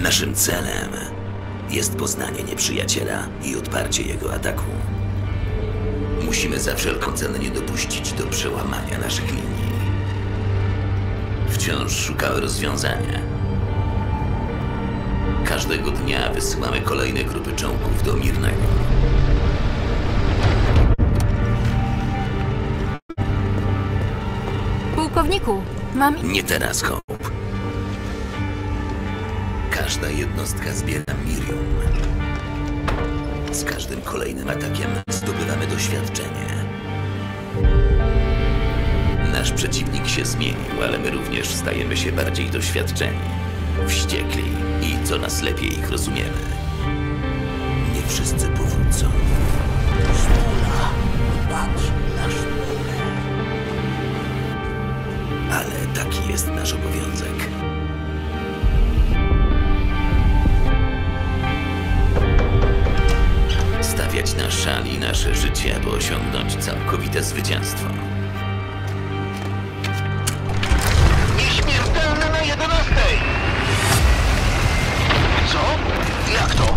Naszym celem jest poznanie nieprzyjaciela i odparcie jego ataku. Musimy za wszelką cenę nie dopuścić do przełamania naszych linii. Wciąż szukamy rozwiązania. Każdego dnia wysyłamy kolejne grupy czołgów do Mirnego. Pułkowniku, mam... Nie teraz, Hope. Każda jednostka zbiera Mirium. Z każdym kolejnym atakiem zdobywamy doświadczenie. Nasz przeciwnik się zmienił, ale my również stajemy się bardziej doświadczeni, wściekli i coraz lepiej ich rozumiemy. Nie wszyscy powrócą. Szmola, patrz na szmolę. Ale taki jest nasz obowiązek. Stawiać na szali nasze życie, aby osiągnąć całkowite zwycięstwo. Nieśmiertelne na 11! Co? Jak to?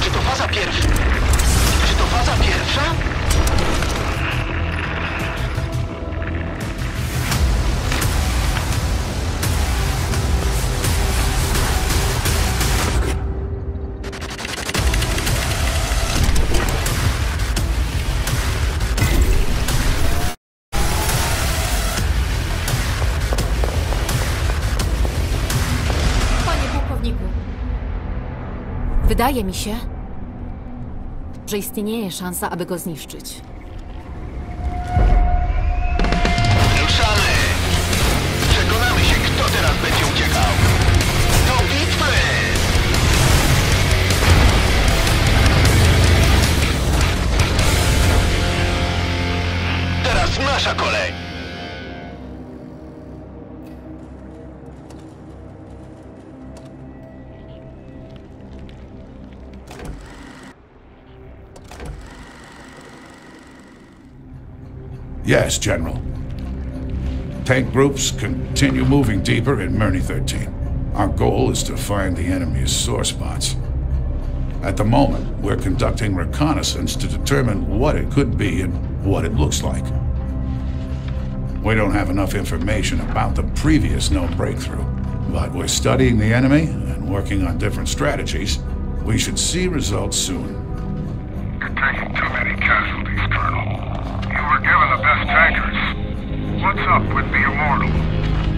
Czy to faza pierwsza? Czy to faza pierwsza? Wydaje mi się, że istnieje szansa, aby go zniszczyć. Ruszamy! Przekonamy się, kto teraz będzie uciekał. Do bitwy! Teraz nasza kolej! Yes, General. Tank groups continue moving deeper in Mirny 13. Our goal is to find the enemy's sore spots. At the moment, we're conducting reconnaissance to determine what it could be and what it looks like. We don't have enough information about the previous known breakthrough, but we're studying the enemy and working on different strategies. We should see results soon. You're taking too many casualties, Colonel. You were given the best tankers. What's up with the Immortal?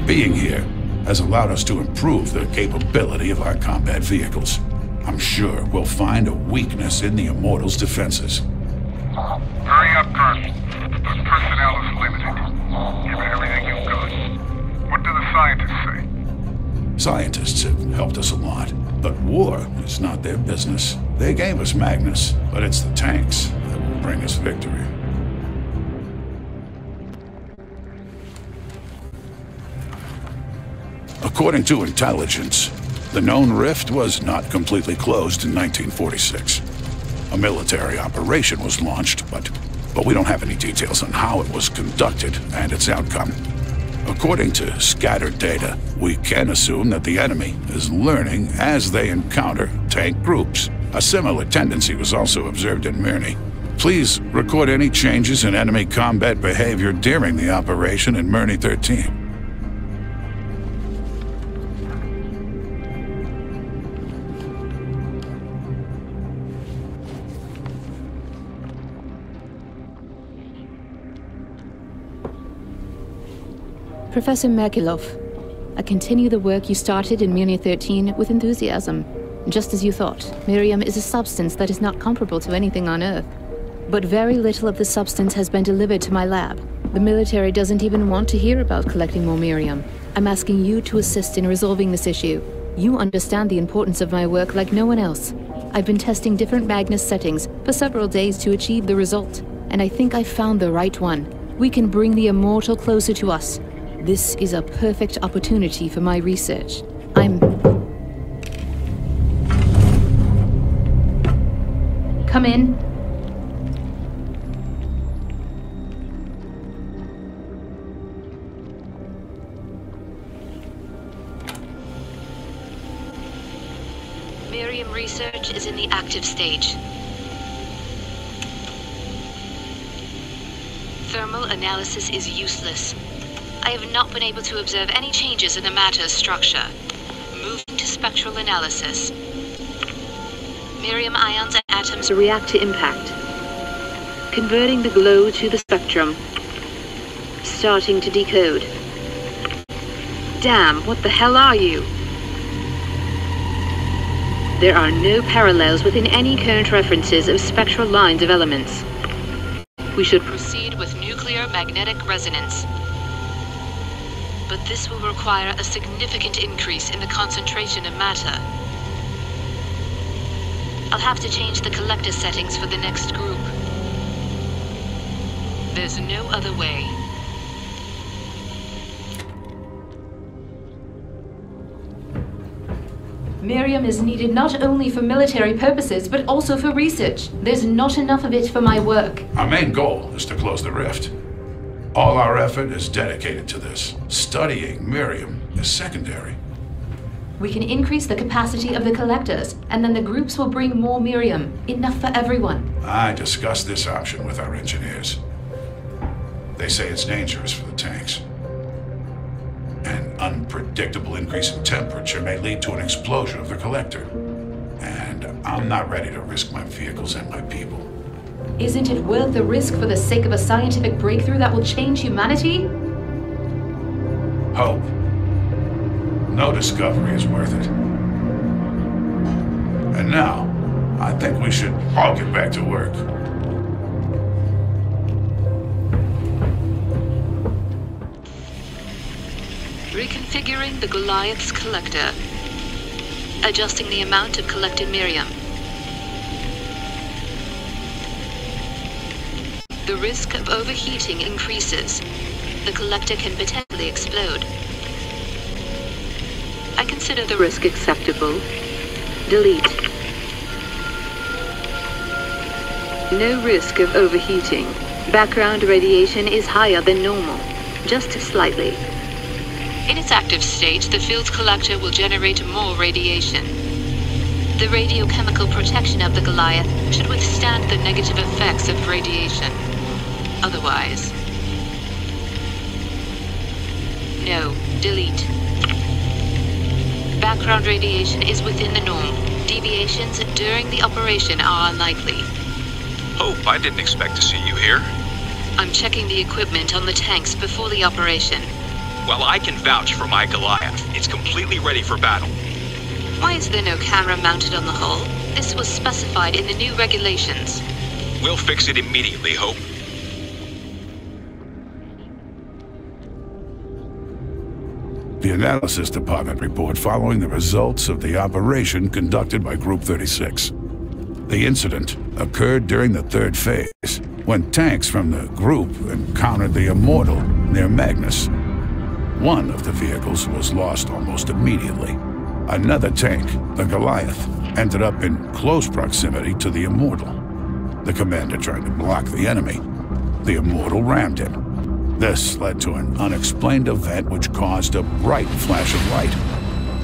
Being here has allowed us to improve the capability of our combat vehicles. I'm sure we'll find a weakness in the Immortal's defenses. Hurry up, Colonel. The personnel is limited. Give it everything you've got. What do the scientists say? Scientists have helped us a lot, but war is not their business. They gave us Magnus, but it's the tanks that will bring us victory. According to intelligence, the known rift was not completely closed in 1946. A military operation was launched, but we don't have any details on how it was conducted and its outcome. According to scattered data, we can assume that the enemy is learning as they encounter tank groups. A similar tendency was also observed in Mirny. Please record any changes in enemy combat behavior during the operation in Mirny 13. Professor Merkilov, I continue the work you started in Mirny 13 with enthusiasm. Just as you thought, Miriam is a substance that is not comparable to anything on Earth. But very little of the substance has been delivered to my lab. The military doesn't even want to hear about collecting more Miriam. I'm asking you to assist in resolving this issue. You understand the importance of my work like no one else. I've been testing different Magnus settings for several days to achieve the result, and I think I've found the right one. We can bring the Immortal closer to us. This is a perfect opportunity for my research. Come in. Research is in the active stage. Thermal analysis is useless. I have not been able to observe any changes in the matter's structure. Moving to spectral analysis. Mirium ions and atoms react to impact. Converting the glow to the spectrum. Starting to decode. Damn, what the hell are you? There are no parallels within any current references of spectral lines of elements. We should proceed with nuclear magnetic resonance. But this will require a significant increase in the concentration of matter. I'll have to change the collector settings for the next group. There's no other way. Miriam is needed not only for military purposes, but also for research. There's not enough of it for my work. Our main goal is to close the rift. All our effort is dedicated to this. Studying Miriam is secondary. We can increase the capacity of the collectors, and then the groups will bring more Miriam. Enough for everyone. I discussed this option with our engineers. They say it's dangerous for the tanks. An unpredictable increase in temperature may lead to an explosion of the collector. And I'm not ready to risk my vehicles and my people. Isn't it worth the risk for the sake of a scientific breakthrough that will change humanity? Hope. No discovery is worth it. And now, I think we should all get back to work. Reconfiguring the Goliath's collector. Adjusting the amount of collected Miriam. The risk of overheating increases. The collector can potentially explode. I consider the risk acceptable. Delete. No risk of overheating. Background radiation is higher than normal, just slightly. In its active state, the field's collector will generate more radiation. The radiochemical protection of the Goliath should withstand the negative effects of radiation. Otherwise... No, delete. Background radiation is within the norm. Deviations during the operation are unlikely. Hope, I didn't expect to see you here. I'm checking the equipment on the tanks before the operation. Well, I can vouch for my Goliath. It's completely ready for battle. Why is there no camera mounted on the hull? This was specified in the new regulations. We'll fix it immediately, Hope. The analysis department report following the results of the operation conducted by Group 36. The incident occurred during the third phase, when tanks from the group encountered the Immortal near Magnus. One of the vehicles was lost almost immediately. Another tank, the Goliath, ended up in close proximity to the Immortal. The commander tried to block the enemy. The Immortal rammed him. This led to an unexplained event which caused a bright flash of light.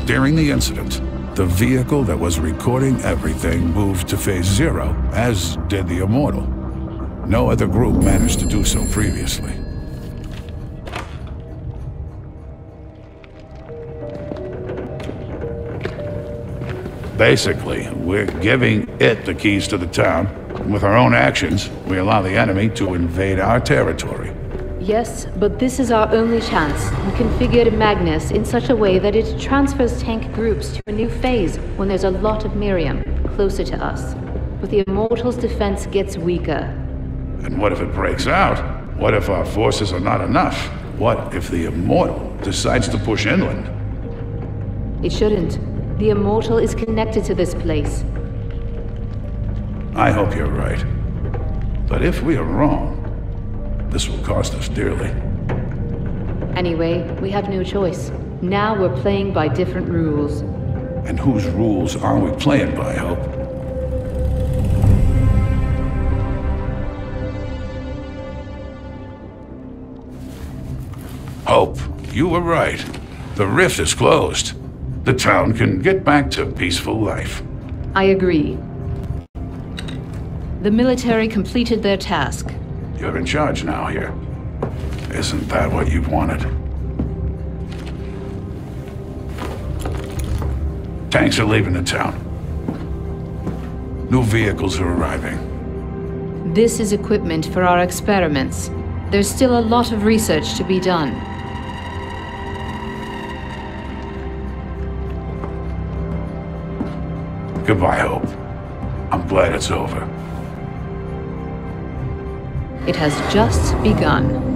During the incident, the vehicle that was recording everything moved to Phase 0, as did the Immortal. No other group managed to do so previously. Basically, we're giving it the keys to the town. With our own actions, we allow the enemy to invade our territory. Yes, but this is our only chance. We configured Magnus in such a way that it transfers tank groups to a new phase when there's a lot of Miriam closer to us. But the Immortal's defense gets weaker. And what if it breaks out? What if our forces are not enough? What if the Immortal decides to push inland? It shouldn't. The Immortal is connected to this place. I hope you're right. But if we are wrong, this will cost us dearly. Anyway, we have no choice. Now we're playing by different rules. And whose rules are we playing by, Hope? Hope, you were right. The rift is closed. The town can get back to peaceful life. I agree. The military completed their task. You're in charge now here. Isn't that what you wanted? Tanks are leaving the town. New vehicles are arriving. This is equipment for our experiments. There's still a lot of research to be done. Goodbye, Hope. I'm glad it's over. It has just begun.